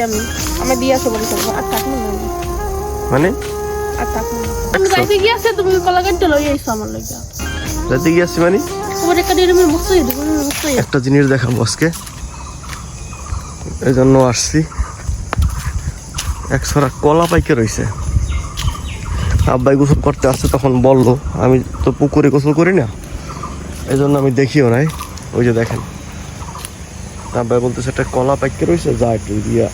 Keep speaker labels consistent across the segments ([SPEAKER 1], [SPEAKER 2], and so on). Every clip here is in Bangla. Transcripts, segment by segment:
[SPEAKER 1] আমি আমার দিয়ে আসো বলে আর থাকবো না
[SPEAKER 2] মানে
[SPEAKER 1] আর থাকবো না আমি যাইতে গিয়েছে তুমি কলা কাটতে লই আইছো আমার লাগা
[SPEAKER 2] যাইতে গিয়েছি মানে
[SPEAKER 1] তোমার একটা ডিরেমে মুছাই দেব মুছাই
[SPEAKER 2] একটা জিনিস দেখাবো আজকে এই জন্য আসছি একশোরা কলা পাইকে রয়েছে আব্বাই গোসল করতে আসছে তখন বললো আমি তো পুকুরে গোসল করি না এই জন্য আমি দেখিও নাই ওই যে দেখেন আব্বাই বলতেছে একটা কলা পাইকে রয়েছে যা একটু দিয়া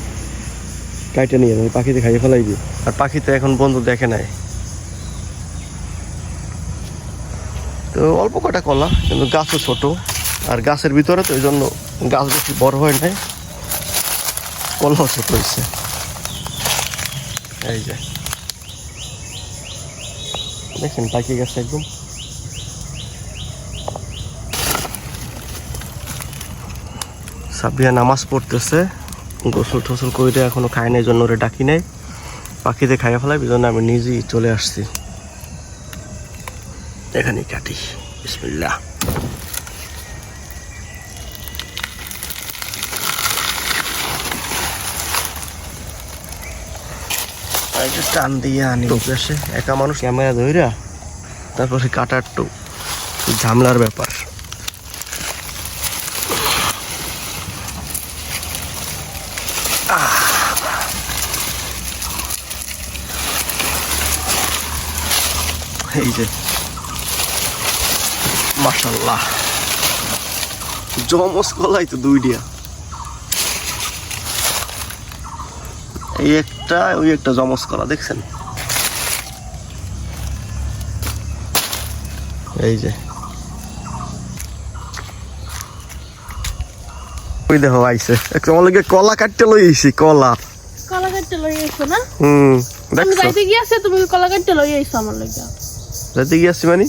[SPEAKER 2] কাইটে নিয়ে যাবে পাখিতে খাইয়ে ফেলাইবি আর পাখিতে এখন বন্ধু দেখে নাই তো অল্প কটা কলা কিন্তু গাছও ছোট আর গাছের ভিতরে তো এই জন্য গাছ বেশি বড় হয় নাই কলাও ছোট হয়েছে এই যে দেখেন পাখি গেছে একদম সাবিয়া নামাজ পড়তেছে গোসল টোসল করে এখনো খায় নাই জন্য ওরে ডাকি নাই পাখিতে খাইয়া ফেলাই এই জন্য আমি নিজেই চলে আসছি এখানে কাটি বিসমিল্লাহ টান দিয়ে আনি আসে একা মানুষ ক্যামেরা ধইরা তারপর সে কাটার তো ঝামেলার ব্যাপার এই যে মাশাআল্লাহ জমস কলাই তো দুইটা এই একটা ওই একটা জমস কলা দেখছেন এই যে ওই দেখো আইছে একটা লাগে কলা কাটতে লই আইছি কলা
[SPEAKER 1] কাটতে লই আইছো না আমি
[SPEAKER 2] দেখছো
[SPEAKER 1] যাইতে গিয়েছে তুমি কলা কাটতে লই আইছো আমার লাগা
[SPEAKER 2] যাইতে গিয়েছি মানে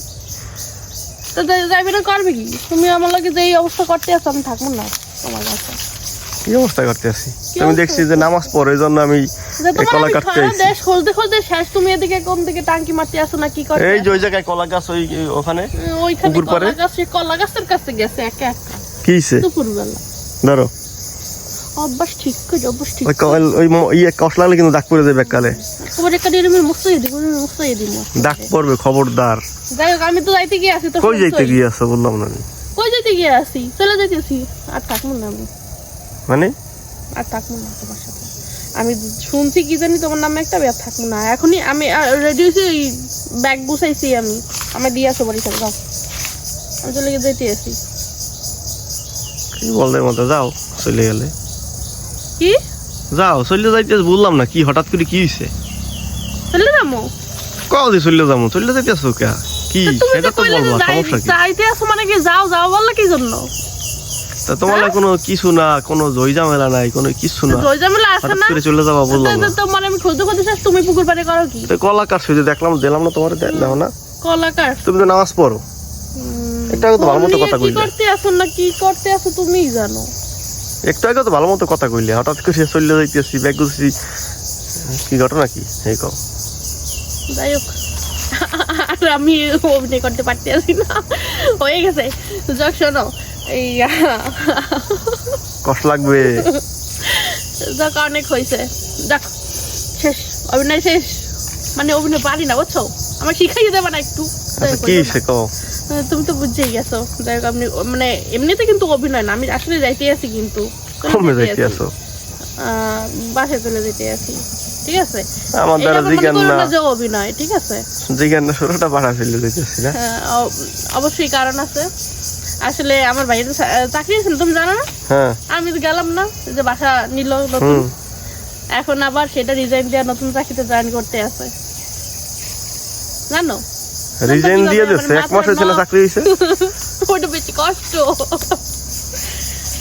[SPEAKER 1] তো যাইবে না করবে কি তুমি আমার লাগে যেই অবস্থা করতে আছো আমি থাকবো না তোমার কাছে
[SPEAKER 2] কি অবস্থা করতে আছি আমি দেখছি যে নামাজ পড়ে এই জন্য আমি কলা কাটতে আইছি
[SPEAKER 1] দেশ খুলতে খুলতে শেষ তুমি এদিকে কোন দিকে টাঙ্কি মারতে আসো না কি করে
[SPEAKER 2] এই যে ওই জায়গায় কলা গাছ ওই ওখানে
[SPEAKER 1] ওইখানে
[SPEAKER 2] পুকুর পাড়ে
[SPEAKER 1] কলা গাছের কাছে গেছে একা একা
[SPEAKER 2] কি হইছে
[SPEAKER 1] দুপুরবেলা
[SPEAKER 2] ধরো
[SPEAKER 1] অভ্যাস ঠিক করে অভ্যাস ঠিক
[SPEAKER 2] ওই ইয়ে কষ লাগলে কিন্তু দাগ পড়ে যাবে কালে
[SPEAKER 1] তোমার একটা ডিরেমে মুছাই দিব
[SPEAKER 2] দাগ পড়বে খবরদার
[SPEAKER 1] যাই হোক আমি তো যাইতে গিয়ে আছি তো
[SPEAKER 2] কই যাইতে গিয়ে আছো বললাম না আমি
[SPEAKER 1] কই যাইতে গিয়ে আছি চলে যাইতেছি আর থাকবো না আমি
[SPEAKER 2] মানে
[SPEAKER 1] আর থাকবো না তোমার সাথে আমি শুনছি কি জানি তোমার নামে একটা আর থাকবো না এখনই আমি রেডি হয়েছি ওই ব্যাগ গুছাইছি আমি আমার দিয়ে আসো বাড়ি চলে যাও আমি চলে গিয়ে যেতে আসি
[SPEAKER 2] কি বলদের মতো যাও চলে গেলে
[SPEAKER 1] কি
[SPEAKER 2] যাও চলে যাইতে বললাম না কি হঠাৎ করে কি হইছে
[SPEAKER 1] চলে যাবো
[SPEAKER 2] কবে চলে যাবো চলে যাইতেছো কে কি সেটা তো বলবো সমস্যা কি
[SPEAKER 1] যাইতে আসো মানে কি যাও যাও বললে কি জন্য
[SPEAKER 2] তা তোমার কোনো কিছু না কোনো জয় ঝামেলা নাই কোনো কিছু না
[SPEAKER 1] জয় ঝামেলা আছে না
[SPEAKER 2] করে চলে যাবা বললাম না
[SPEAKER 1] তো মানে আমি খুঁজতে খুঁজতে শেষ তুমি পুকুর পাড়ে করো কি
[SPEAKER 2] তো কলা কাটছো যে দেখলাম দিলাম না তোমার দাও না
[SPEAKER 1] কলা কাট
[SPEAKER 2] তুমি তো নামাজ পড়ো একটা তো ভালো মতো কথা কইলে
[SPEAKER 1] কি করতে আসো না কি করতে আসো তুমিই জানো
[SPEAKER 2] একটু আগে তো ভালো মতো কথা কইলে হঠাৎ করে চলে যাইতেছি ব্যাগ গুছি কি ঘটনা কি এই কও
[SPEAKER 1] যাই হোক আর আমি অভিনয় করতে পারতে আছি না হয়ে গেছে যাক শোনো এই
[SPEAKER 2] কষ্ট লাগবে
[SPEAKER 1] যাক অনেক হয়েছে যাক শেষ অভিনয় শেষ মানে অভিনয় পারি না বুঝছো আমার শিখাইয়ে দেবে না একটু
[SPEAKER 2] কি শেখো
[SPEAKER 1] তুমি তো বুঝেই গেছো যাই হোক আপনি মানে এমনিতে কিন্তু অভিনয় না আমি আসলে যাইতে আছি কিন্তু
[SPEAKER 2] কমে যাইতে আছো
[SPEAKER 1] বাসায় চলে যেতে আছি ঠিক আছে
[SPEAKER 2] আমার দ্বারা জিজ্ঞান না
[SPEAKER 1] যে অভিনয় ঠিক আছে
[SPEAKER 2] জিজ্ঞান না শুরুটা বাড়া ফেলে দিতেছি না
[SPEAKER 1] অবশ্যই কারণ আছে আসলে আমার ভাইয়ের চাকরি আছে তুমি জানো না
[SPEAKER 2] হ্যাঁ
[SPEAKER 1] আমি তো গেলাম না যে বাসা নিল নতুন এখন আবার সেটা রিজাইন দেওয়া নতুন চাকরিতে জয়েন করতে আছে জানো
[SPEAKER 2] রিজাইন দিয়ে দিয়েছে এক মাসের ছিল চাকরি হইছে
[SPEAKER 1] ওটা বেশি কষ্ট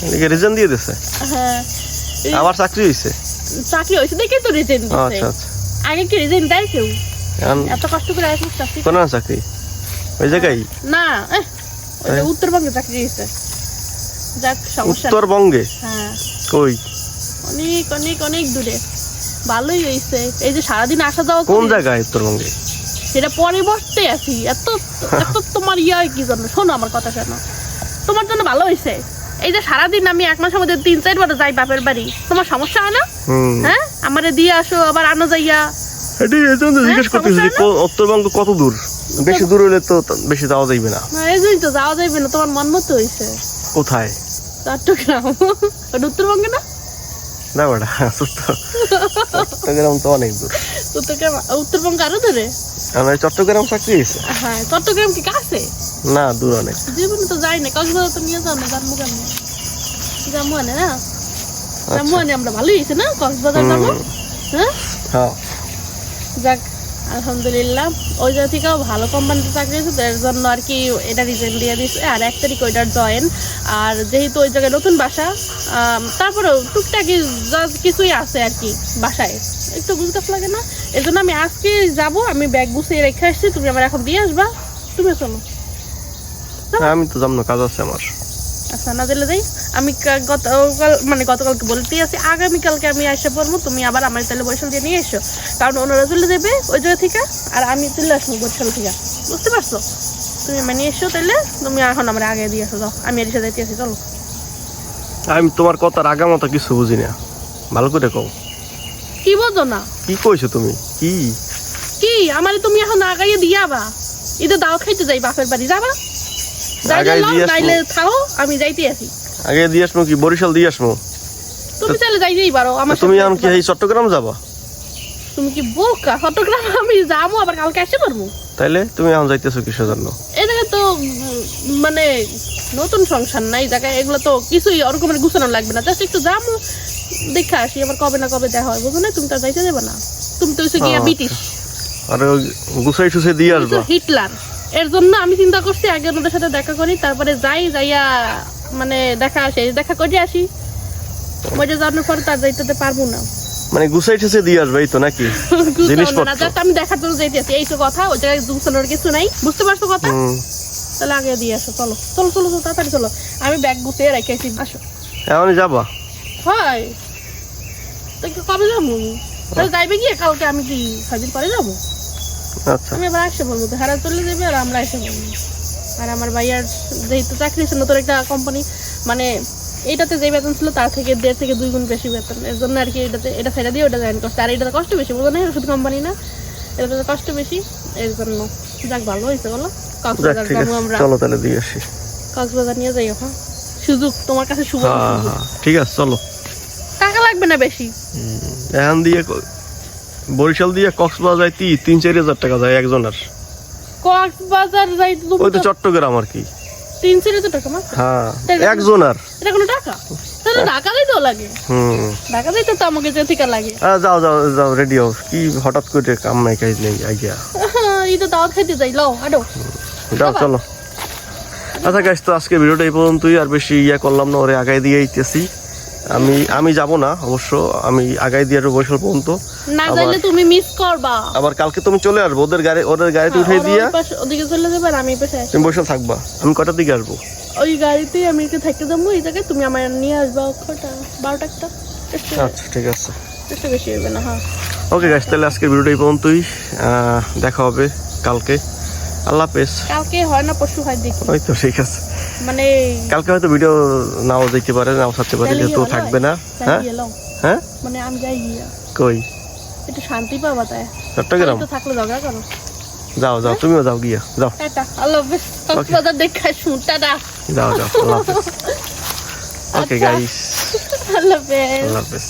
[SPEAKER 2] এদিকে রিজাইন দিয়ে দিয়েছে
[SPEAKER 1] হ্যাঁ
[SPEAKER 2] আবার চাকরি হইছে
[SPEAKER 1] চাকরি হইছে দেখে তো রিজাইন দিয়েছে
[SPEAKER 2] আচ্ছা আচ্ছা
[SPEAKER 1] আগে কি রিজাইন দেয় কেউ এত কষ্ট করে এখন চাকরি
[SPEAKER 2] কোন চাকরি ওই জায়গায়
[SPEAKER 1] না ওটা উত্তরবঙ্গে চাকরি হইছে যাক সমস্যা
[SPEAKER 2] উত্তরবঙ্গে
[SPEAKER 1] হ্যাঁ
[SPEAKER 2] কই
[SPEAKER 1] অনেক অনেক অনেক দূরে ভালোই হইছে এই যে সারাদিন আসা যাওয়া
[SPEAKER 2] কোন জায়গায় উত্তরবঙ্গে
[SPEAKER 1] সেটা পরিবর্তে আছি এত এত তোমার ইয়া কি জন্য শোনো আমার কথা শোনো তোমার জন্য ভালো হয়েছে এই যে সারাদিন আমি এক মাসের মধ্যে 3-4 বার যাই বাপের বাড়ি, তোমার সমস্যা হয় না? হ্যাঁ, আমারে দিয়ে আসো আবার আনো যাইয়া।
[SPEAKER 2] এটাই এই জন্য জিজ্ঞেস করতেছি যে উত্তরবঙ্গ কত দূর? বেশি দূর হলে তো বেশি যাওয়া যাইবে না।
[SPEAKER 1] এই জন্যই তো যাওয়া যাইবে না, তোমার মন মতো হয়েছে।
[SPEAKER 2] কোথায়?
[SPEAKER 1] চট্টগ্রাম। ওটা উত্তরবঙ্গে না?
[SPEAKER 2] না বেটা, চট্টগ্রাম তো অনেক দূর।
[SPEAKER 1] উত্তরবঙ্গ আরো দূরে।
[SPEAKER 2] আমার চট্টগ্রাম চাকরি হয়েছে।
[SPEAKER 1] হ্যাঁ, চট্টগ্রাম কি কাছে?
[SPEAKER 2] না, দূর অনেক।
[SPEAKER 1] জীবনে তো যাই না, কক্সবাজার তো নিয়ে যাও না, জাম্মু কেন? জাম্মু আনে না, জাম্মু আনে আমরা ভালোই হয়েছে না, কক্সবাজার যাবো। হ্যাঁ, যাক আলহামদুলিল্লাহ। ওই জায়গা থেকেও ভালো কোম্পানিতে চাকরি হয়েছে, এর জন্য আর কি এটা রিজেন দিয়ে দিচ্ছে। আর 1 তারিখ ওইটার জয়েন। আর যেহেতু ওই জায়গায় নতুন বাসা, তারপরেও টুকটাকি কিছুই আছে আর কি বাসায়, একটু গুজগাছ লাগে না। এর জন্য আমি আজকে যাব, আমি ব্যাগ গুছিয়ে রেখে আসছি, তুমি আমার এখন দিয়ে আসবা। তুমি চলো।
[SPEAKER 2] আমি তো যাবো না, কাজ আছে আমার।
[SPEAKER 1] আচ্ছা, না দিলে যাই। আমি গতকালকে বলতেই আছি, আগামীকালকে আমি এসে পড়বো, তুমি আবার আমার তাহলে বরিশাল দিয়ে নিয়ে এসো, কারণ ওনারা চলে যাবে ওই জায়গা থেকে, আর আমি চলে আসবো বরিশাল থেকে, বুঝতে পারছো? তুমি মানে এসো, তাহলে তুমি এখন আমার আগে দিয়ে আসো। যাও, আমি এর সাথে যাইতে আছি, চলো।
[SPEAKER 2] আমি তোমার কথার আগামতো কিছু বুঝি না, ভালো করে কও।
[SPEAKER 1] কি বোঝো না?
[SPEAKER 2] কি কইছো তুমি? কি
[SPEAKER 1] কি আমারে তুমি এখন আগাইয়ে দিয়ে আবা? ঈদে দাও খাইতে যাই বাপের বাড়ি, যাবা? নাইলে থাও, আমি যাইতে আছি।
[SPEAKER 2] আগে দিয়ে আসবো কি বরিশাল দিয়ে আসবো?
[SPEAKER 1] তুমি চাইলে যাইতেই পারো আমার।
[SPEAKER 2] তুমি এখন কি এই চট্টগ্রাম যাবা?
[SPEAKER 1] তুমি কি বোকা? চট্টগ্রাম আমি যাবো, আবার কালকে আসতে পারবো।
[SPEAKER 2] তাইলে তুমি এখন যাইতেছো কিসের জন্য?
[SPEAKER 1] এই জায়গায় তো মানে নতুন সংসার নাই, জায়গায় এগুলো তো কিছুই ওরকমের গুছানো লাগবে না, জাস্ট একটু যাবো, দেখে আসি, আবার কবে না কবে দেখা হয়, বুঝো না? তুমি তো যাইতে দেবে না, তুমি তো হচ্ছে গিয়া ব্রিটিশ,
[SPEAKER 2] আর গুছাই টুছাই দিয়ে আসবা।
[SPEAKER 1] হিটলার। এর জন্য আমি চিন্তা করছি আগে ওনাদের সাথে দেখা করি, তারপরে যাইয়া মানে দেখা করে আসি। ওইটা যাওয়ার পরে তার যাইতে পারবো না,
[SPEAKER 2] মানে গুছাই টুছাই দিয়ে আসবে, এই তো নাকি? জিনিসপত্র
[SPEAKER 1] আমি দেখার জন্য যাইতে আছি, এই তো কথা। ওই জায়গায় গুছানোর কিছু নাই, বুঝতে পারছো কথা? তাহলে আগে দিয়ে আসো, চলো চলো চলো চলো, তাড়াতাড়ি চলো। আমি ব্যাগ গুছিয়ে রেখেছি, আসো।
[SPEAKER 2] এখনই যাবা?
[SPEAKER 1] হয় তো কবে যাবো? তাহলে যাইবে গিয়ে কালকে, আমি কি 6 দিন পরে যাবো?
[SPEAKER 2] আচ্ছা,
[SPEAKER 1] আমি আবার আসে বলবো, তো হারা চলে যাবে আর আমরা এসে বলবো। আর আমার ভাইয়ার যেহেতু চাকরি হচ্ছে নতুন একটা কোম্পানি, মানে এটাতে যে বেতন ছিল তার থেকে 1.5 থেকে 2 গুণ বেশি বেতন, এর জন্য আর কি এটা ছেড়ে দিয়ে ওটা জয়েন করছে। আর এটাতে কষ্ট বেশি, বলবো না শুধু কোম্পানি না, এটাতে কষ্ট বেশি, এর জন্য। যাক, ভালো হয়েছে বলো। কক্সবাজার যাবো আমরা,
[SPEAKER 2] চলো তাহলে দিয়ে আসি।
[SPEAKER 1] কক্সবাজার নিয়ে যাই এখন, সুযোগ তোমার কাছে, সুযোগ।
[SPEAKER 2] ঠিক আছে, চলো।
[SPEAKER 1] টাকা লাগবে না বেশি।
[SPEAKER 2] এখন দিয়ে বরিশাল দিয়ে কক্সবাজার যাইতে 3-4 হাজার টাকা যায় একজনের।
[SPEAKER 1] কক্সবাজার যাইতে
[SPEAKER 2] ওই তো চট্টগ্রাম আর কি,
[SPEAKER 1] 3-4 হাজার টাকা মাত্র।
[SPEAKER 2] হ্যাঁ, একজনের।
[SPEAKER 1] এটা কোনো টাকা? তাহলে ঢাকা দিতেও লাগে। ঢাকা দিতে তো আমাকে যে থেকে লাগে।
[SPEAKER 2] যাও যাও যাও, রেডি হও। কি হঠাৎ করে কাম নাই কাজ নেই আইডিয়া?
[SPEAKER 1] এই তো দাওয়াত খাইতে যাই, লও আডো
[SPEAKER 2] যাও, চলো। আচ্ছা গাইস, তো আজকে ভিডিওটা এই পর্যন্তই, আর বেশি করলাম না, ওরে আগাই দিয়ে আইতেছি। আমি যাব না অবশ্য, আমি আগাই দিয়ে বরিশাল পর্যন্ত।
[SPEAKER 1] না যাইলে তুমি মিস করবা।
[SPEAKER 2] আবার কালকে তুমি চলে আসবো, ওদের গাড়িতে উঠে দিয়ে
[SPEAKER 1] ওদিকে চলে যাবে, আর আমি পেছনে আসবো।
[SPEAKER 2] তুমি বরিশাল থাকবা। আমি কটার দিকে আসবো?
[SPEAKER 1] ওই গাড়িতেই আমি একটু থাকতে যাবো, এই জায়গায় তুমি আমার নিয়ে আসবা। 12টা একটা।
[SPEAKER 2] আচ্ছা, ঠিক আছে,
[SPEAKER 1] একটু বেশি হবে না? হ্যাঁ,
[SPEAKER 2] ওকে গাইস, তাহলে আজকের ভিডিওটা এই পর্যন্তই। দেখা হবে কালকে। আল্লাহ হাফেজ।
[SPEAKER 1] কালকে হয় না, পরশু হয়, দেখি।
[SPEAKER 2] ওই তো, ঠিক আছে।
[SPEAKER 1] মানে
[SPEAKER 2] কালকে হয়তো ভিডিও নাও দেখতে পারে, নাও ছাড়তে পারে, যেহেতু থাকবে না। হ্যাঁ হ্যাঁ,
[SPEAKER 1] মানে আমি যাই গিয়া
[SPEAKER 2] কই
[SPEAKER 1] একটু শান্তি পাবা, তাই
[SPEAKER 2] চট্টগ্রাম
[SPEAKER 1] তো থাকলে ঝগড়া করো।
[SPEAKER 2] যাও যাও, তুমিও যাও, গিয়া যাও।
[SPEAKER 1] টাটা, আল্লাহ হাফেজ। কক্সবাজার দেখা শুন, টাটা।
[SPEAKER 2] যাও যাও, আল্লাহ হাফেজ। ওকে গাইস,
[SPEAKER 1] আল্লাহ হাফেজ।
[SPEAKER 2] আল্লাহ হাফেজ।